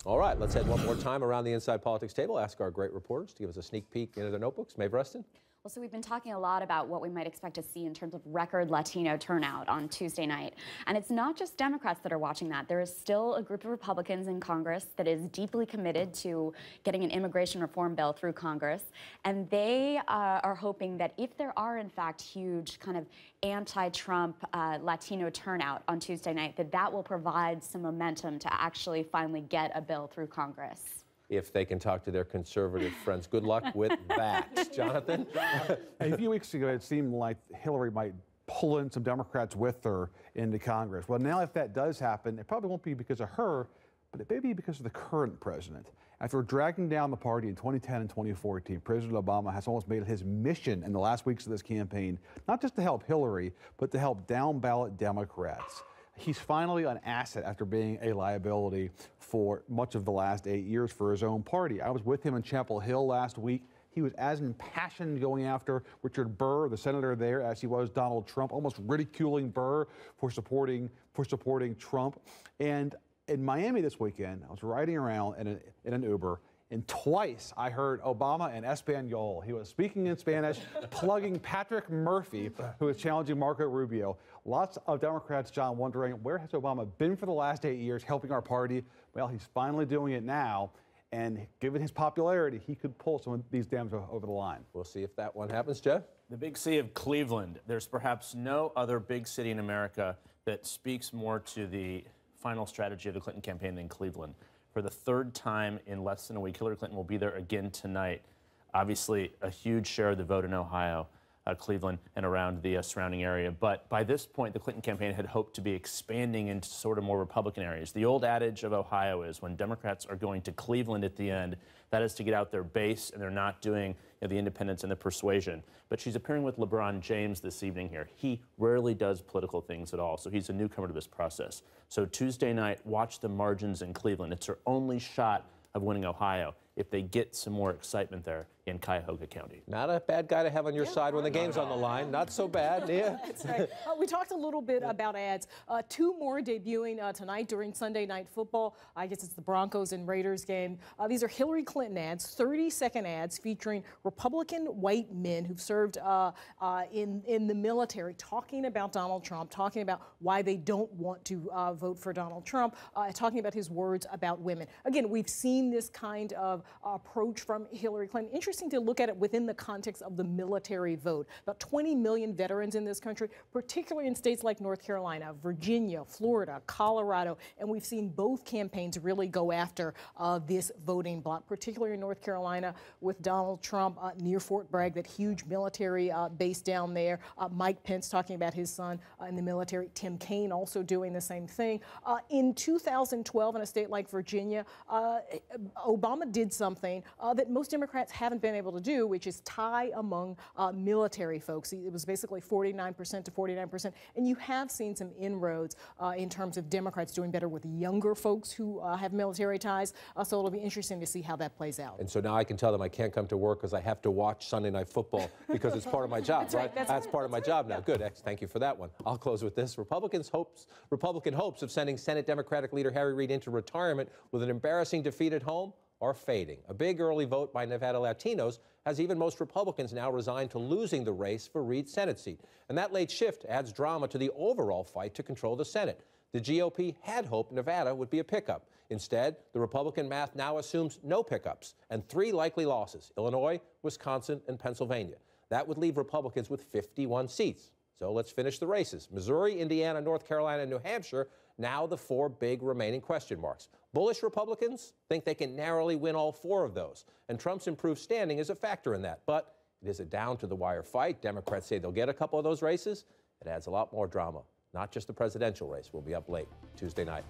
All right, let's head one more time around the Inside Politics table, ask our great reporters to give us a sneak peek into their notebooks. Maeve Reston. Well, so we've been talking a lot about what we might expect to see in terms of record Latino turnout on Tuesday night. And it's not just Democrats that are watching that. There is still a group of Republicans in Congress that is deeply committed to getting an immigration reform bill through Congress. And they are hoping that if there are, in fact, huge kind of anti-Trump Latino turnout on Tuesday night, that will provide some momentum to actually finally get a bill through Congress. If they can talk to their conservative friends. Good luck with that. Jonathan? A few weeks ago, it seemed like Hillary might pull in some Democrats with her into Congress. Well, now if that does happen, it probably won't be because of her, but it may be because of the current president. After dragging down the party in 2010 and 2014, President Obama has almost made it his mission in the last weeks of this campaign, not just to help Hillary, but to help down-ballot Democrats. He's finally an asset after being a liability for much of the last 8 years for his own party. I was with him in Chapel Hill last week. He was as impassioned going after Richard Burr, the senator there, as he was Donald Trump, almost ridiculing Burr for supporting Trump. And in Miami this weekend, I was riding around in an Uber, and twice I heard Obama in Espanol. He was speaking in Spanish, plugging Patrick Murphy, who is challenging Marco Rubio. Lots of Democrats, John, wondering, where has Obama been for the last 8 years helping our party? Well, he's finally doing it now. And given his popularity, he could pull some of these Dems over the line. We'll see if that one happens, Jeff. The big city of Cleveland. There's perhaps no other big city in America that speaks more to the final strategy of the Clinton campaign than Cleveland. For the third time in less than a week, Hillary Clinton will be there again tonight. Obviously, a huge share of the vote in Ohio, Cleveland, and around the surrounding area. But by this point, the Clinton campaign had hoped to be expanding into sort of more Republican areas. The old adage of Ohio is when Democrats are going to Cleveland at the end, that is to get out their base, and they're not doing the independents and the persuasion. But she's appearing with LeBron James this evening here. He rarely does political things at all, so he's a newcomer to this process. So Tuesday night, watch the margins in Cleveland. It's her only shot of winning Ohio if they get some more excitement there in Cuyahoga County. Not a bad guy to have on your side when the game's on the line. Not so bad, yeah. That's right. We talked a little bit about ads. Two more debuting tonight during Sunday Night Football. I guess it's the Broncos and Raiders game. These are Hillary Clinton ads, 30-second ads featuring Republican white men who've served in the military, talking about Donald Trump, talking about why they don't want to vote for Donald Trump, talking about his words about women. Again, we've seen this kind of approach from Hillary Clinton. Interesting to look at it within the context of the military vote. About 20 million veterans in this country, particularly in states like North Carolina, Virginia, Florida, Colorado, and we've seen both campaigns really go after this voting bloc, particularly in North Carolina with Donald Trump near Fort Bragg, that huge military base down there. Mike Pence talking about his son in the military. Tim Kaine also doing the same thing. In 2012, in a state like Virginia, Obama did something that most Democrats haven't been able to do, which is tie among military folks. It was basically 49% to 49%. And you have seen some inroads in terms of Democrats doing better with younger folks who have military ties. So it'll be interesting to see how that plays out. And so now I can tell them I can't come to work because I have to watch Sunday Night Football because it's part of my job, right? That's part of my job now. Good. Thank you for that one. I'll close with this. Republican hopes of sending Senate Democratic leader Harry Reid into retirement with an embarrassing defeat at home are fading. A big early vote by Nevada Latinos has even most Republicans now resigned to losing the race for Reid's Senate seat. And that late shift adds drama to the overall fight to control the Senate. The GOP had hoped Nevada would be a pickup. Instead, the Republican math now assumes no pickups and 3 likely losses: Illinois, Wisconsin, and Pennsylvania. That would leave Republicans with 51 seats. So let's finish the races. Missouri, Indiana, North Carolina, and New Hampshire, now the 4 big remaining question marks. Bullish Republicans think they can narrowly win all 4 of those, and Trump's improved standing is a factor in that. But it is a down-to-the-wire fight. Democrats say they'll get a couple of those races. It adds a lot more drama. Not just the presidential race. We'll be up late Tuesday night.